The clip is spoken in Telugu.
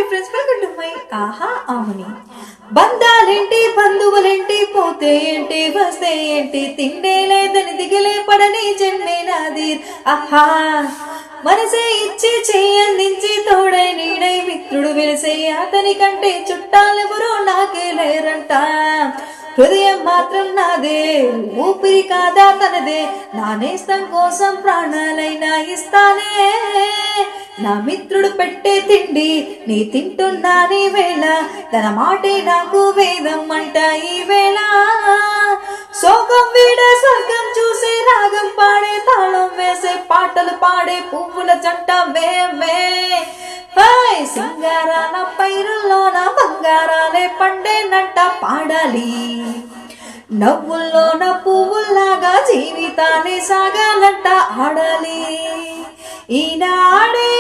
ఫ్రెండ్స్ వెల్కమ్ టు మై ఆహా ఆహుని. బంధాలేంటి బంధువులేంటి పోతే ఏంటి వస్తే ఏంటి తిండే లేదని దిగిలే పడని జన్మే నాది. ఆహా మనసే ఇచ్చి చెయ్యందించి తోడై నీడై మిత్రుడు వెలిసే అతని కంటే చుట్టాలెవరో నాకే లేరంట. హృదయం మాత్రం నాదే, ఊపిరి కాదా తనదే, నా నేస్తం కోసం ప్రాణాలైనా ఇస్తానే. నా మిత్రుడు పెట్టే తిండి నీ తింటున్నా నీ వేళ, తన మాటే నాకు వేదం అంట ఈ వేళ. సోగం వీడ స్వర్గం చూసే రాగం పాడే తాళం వేసే పాటలు పాడే పువ్వుల జంట మేమే. సింగారాల పైరుల్లోన బంగారాలే పండేనంట పాడాలి, నవ్వుల్లోన పువ్వుల్లాగా జీవితాన్ని సాగాలంట ఆడాలి. ఈనాడే